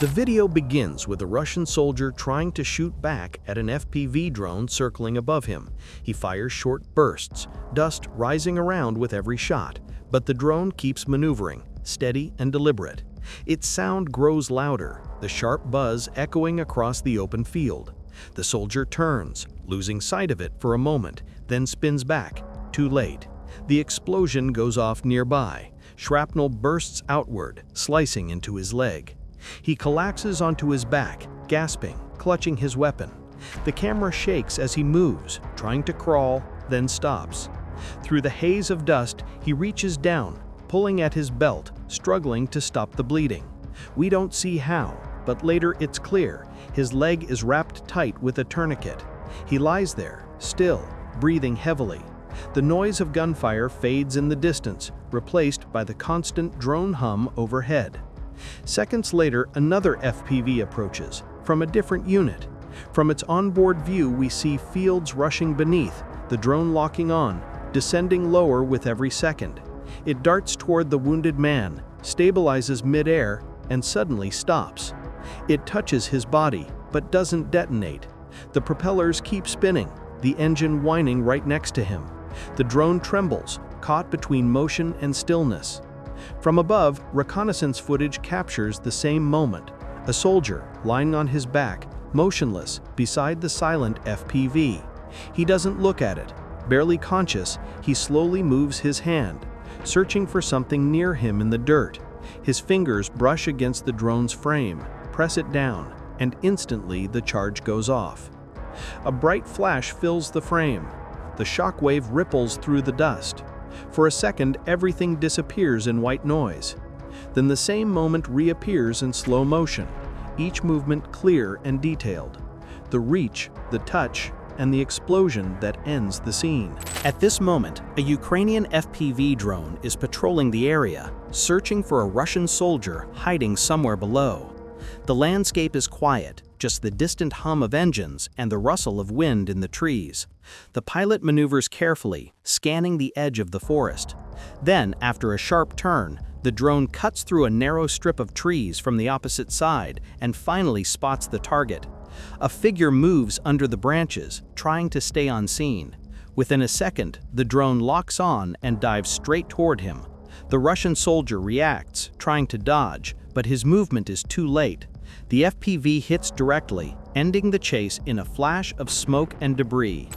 The video begins with a Russian soldier trying to shoot back at an FPV drone circling above him. He fires short bursts, dust rising around with every shot, but the drone keeps maneuvering, steady and deliberate. Its sound grows louder, the sharp buzz echoing across the open field. The soldier turns, losing sight of it for a moment, then spins back. Too late. The explosion goes off nearby. Shrapnel bursts outward, slicing into his leg. He collapses onto his back, gasping, clutching his weapon. The camera shakes as he moves, trying to crawl, then stops. Through the haze of dust, he reaches down, pulling at his belt, struggling to stop the bleeding. We don't see how, but later it's clear. His leg is wrapped tight with a tourniquet. He lies there, still, breathing heavily. The noise of gunfire fades in the distance, replaced by the constant drone hum overhead. Seconds later, another FPV approaches, from a different unit. From its onboard view, we see fields rushing beneath, the drone locking on, descending lower with every second. It darts toward the wounded man, stabilizes mid-air, and suddenly stops. It touches his body, but doesn't detonate. The propellers keep spinning, the engine whining right next to him. The drone trembles, caught between motion and stillness. From above, reconnaissance footage captures the same moment. A soldier, lying on his back, motionless, beside the silent FPV. He doesn't look at it. Barely conscious, he slowly moves his hand, searching for something near him in the dirt. His fingers brush against the drone's frame, press it down, and instantly the charge goes off. A bright flash fills the frame. The shockwave ripples through the dust. For a second, everything disappears in white noise. Then the same moment reappears in slow motion, each movement clear and detailed. The reach, the touch, and the explosion that ends the scene. At this moment, a Ukrainian FPV drone is patrolling the area, searching for a Russian soldier hiding somewhere below. The landscape is quiet, just the distant hum of engines and the rustle of wind in the trees. The pilot maneuvers carefully, scanning the edge of the forest. Then, after a sharp turn, the drone cuts through a narrow strip of trees from the opposite side and finally spots the target. A figure moves under the branches, trying to stay unseen. Within a second, the drone locks on and dives straight toward him. The Russian soldier reacts, trying to dodge, but his movement is too late. The FPV hits directly, ending the chase in a flash of smoke and debris.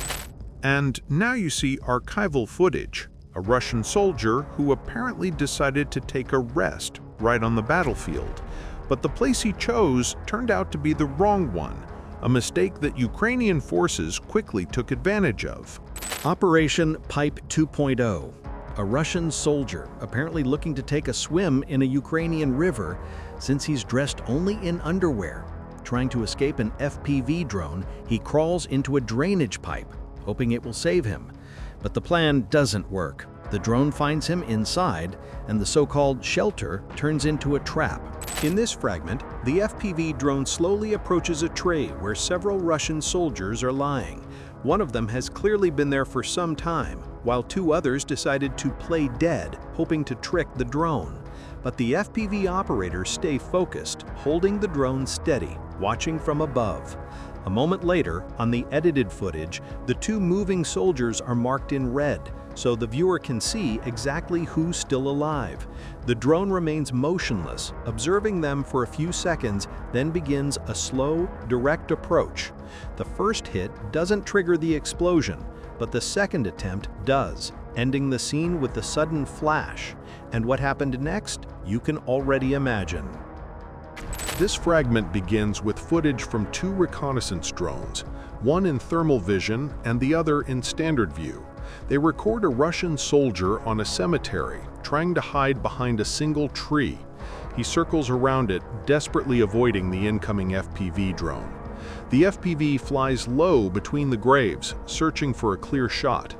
And now you see archival footage, a Russian soldier who apparently decided to take a rest right on the battlefield. But the place he chose turned out to be the wrong one, a mistake that Ukrainian forces quickly took advantage of. Operation Pipe 2.0. A Russian soldier, apparently looking to take a swim in a Ukrainian river since he's dressed only in underwear. Trying to escape an FPV drone, he crawls into a drainage pipe, hoping it will save him. But the plan doesn't work. The drone finds him inside, and the so-called shelter turns into a trap. In this fragment, the FPV drone slowly approaches a tray where several Russian soldiers are lying. One of them has clearly been there for some time, while two others decided to play dead, hoping to trick the drone. But the FPV operators stay focused, holding the drone steady, watching from above. A moment later, on the edited footage, the two moving soldiers are marked in red, so the viewer can see exactly who's still alive. The drone remains motionless, observing them for a few seconds, then begins a slow, direct approach. The first hit doesn't trigger the explosion, but the second attempt does, ending the scene with a sudden flash. And what happened next, you can already imagine. This fragment begins with footage from two reconnaissance drones, one in thermal vision and the other in standard view. They record a Russian soldier on a cemetery, trying to hide behind a single tree. He circles around it, desperately avoiding the incoming FPV drone. The FPV flies low between the graves, searching for a clear shot.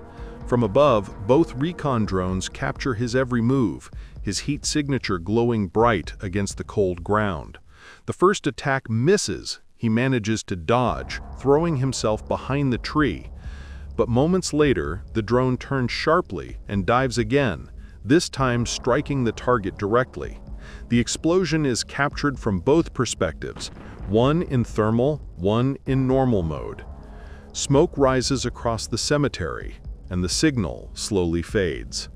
From above, both recon drones capture his every move, his heat signature glowing bright against the cold ground. The first attack misses. He manages to dodge, throwing himself behind the tree. But moments later, the drone turns sharply and dives again, this time striking the target directly. The explosion is captured from both perspectives, one in thermal, one in normal mode. Smoke rises across the cemetery, and the signal slowly fades.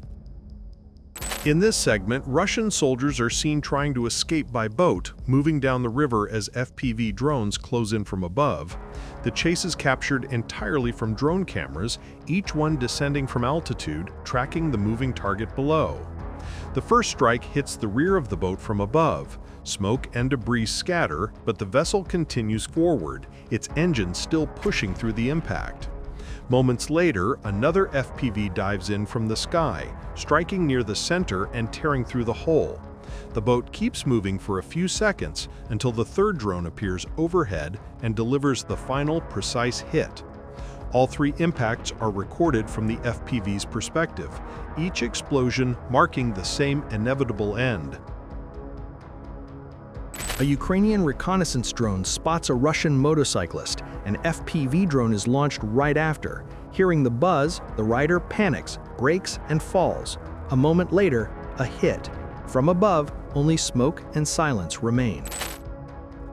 In this segment, Russian soldiers are seen trying to escape by boat, moving down the river as FPV drones close in from above. The chase is captured entirely from drone cameras, each one descending from altitude, tracking the moving target below. The first strike hits the rear of the boat from above. Smoke and debris scatter, but the vessel continues forward, its engine still pushing through the impact. Moments later, another FPV dives in from the sky, striking near the center and tearing through the hull. The boat keeps moving for a few seconds until the third drone appears overhead and delivers the final precise hit. All three impacts are recorded from the FPV's perspective, each explosion marking the same inevitable end. A Ukrainian reconnaissance drone spots a Russian motorcyclist. An FPV drone is launched right after. Hearing the buzz, the rider panics, brakes, and falls. A moment later, a hit. From above, only smoke and silence remain.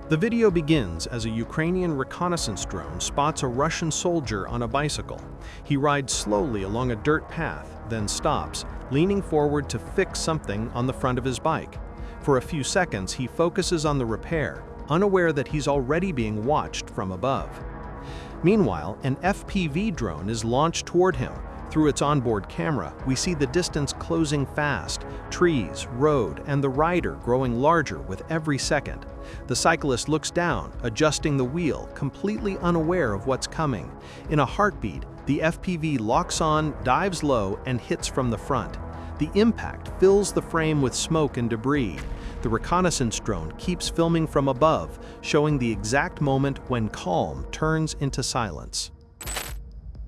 The video begins as a Ukrainian reconnaissance drone spots a Russian soldier on a bicycle. He rides slowly along a dirt path, then stops, leaning forward to fix something on the front of his bike. For a few seconds, he focuses on the repair, unaware that he's already being watched from above. Meanwhile, an FPV drone is launched toward him. Through its onboard camera, we see the distance closing fast, trees, road, and the rider growing larger with every second. The cyclist looks down, adjusting the wheel, completely unaware of what's coming. In a heartbeat, the FPV locks on, dives low, and hits from the front. The impact fills the frame with smoke and debris. The reconnaissance drone keeps filming from above, showing the exact moment when calm turns into silence.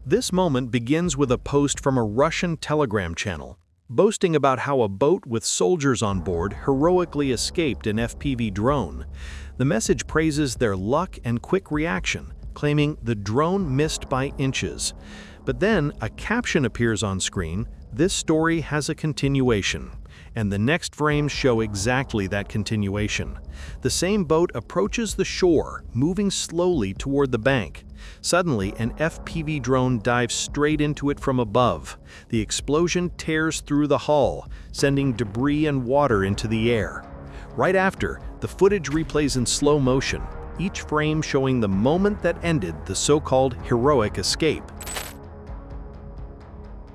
This moment begins with a post from a Russian Telegram channel, boasting about how a boat with soldiers on board heroically escaped an FPV drone. The message praises their luck and quick reaction, claiming the drone missed by inches. But then a caption appears on screen. This story has a continuation, and the next frames show exactly that continuation. The same boat approaches the shore, moving slowly toward the bank. Suddenly, an FPV drone dives straight into it from above. The explosion tears through the hull, sending debris and water into the air. Right after, the footage replays in slow motion, each frame showing the moment that ended the so-called heroic escape.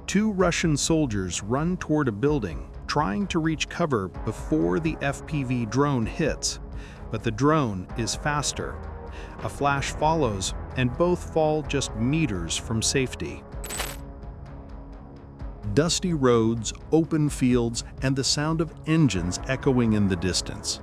Two Russian soldiers run toward a building, trying to reach cover before the FPV drone hits. But the drone is faster. A flash follows, and both fall just meters from safety. Dusty roads, open fields, and the sound of engines echoing in the distance.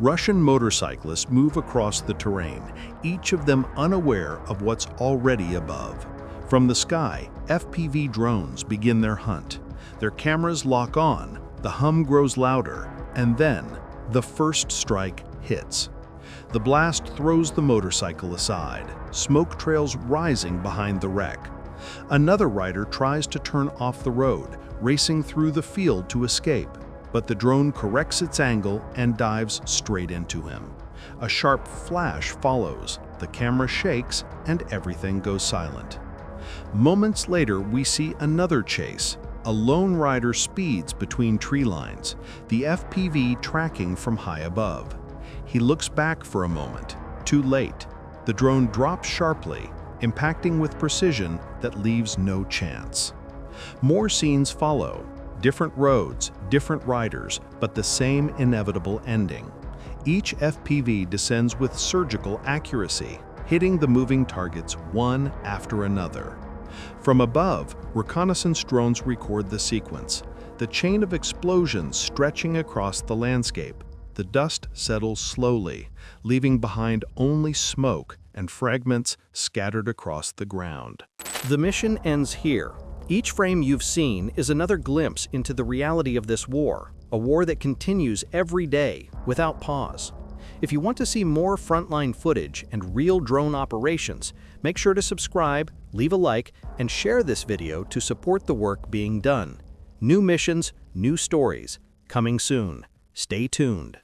Russian motorcyclists move across the terrain, each of them unaware of what's already above. From the sky, FPV drones begin their hunt. Their cameras lock on, the hum grows louder, and then the first strike hits. The blast throws the motorcycle aside, smoke trails rising behind the wreck. Another rider tries to turn off the road, racing through the field to escape, but the drone corrects its angle and dives straight into him. A sharp flash follows, the camera shakes, and everything goes silent. Moments later, we see another chase. A lone rider speeds between tree lines, the FPV tracking from high above. He looks back for a moment. Too late. The drone drops sharply, impacting with precision that leaves no chance. More scenes follow. Different roads, different riders, but the same inevitable ending. Each FPV descends with surgical accuracy, hitting the moving targets one after another. From above, reconnaissance drones record the sequence, the chain of explosions stretching across the landscape. The dust settles slowly, leaving behind only smoke and fragments scattered across the ground. The mission ends here. Each frame you've seen is another glimpse into the reality of this war, a war that continues every day without pause. If you want to see more frontline footage and real drone operations, make sure to subscribe, leave a like, and share this video to support the work being done. New missions, new stories, coming soon. Stay tuned.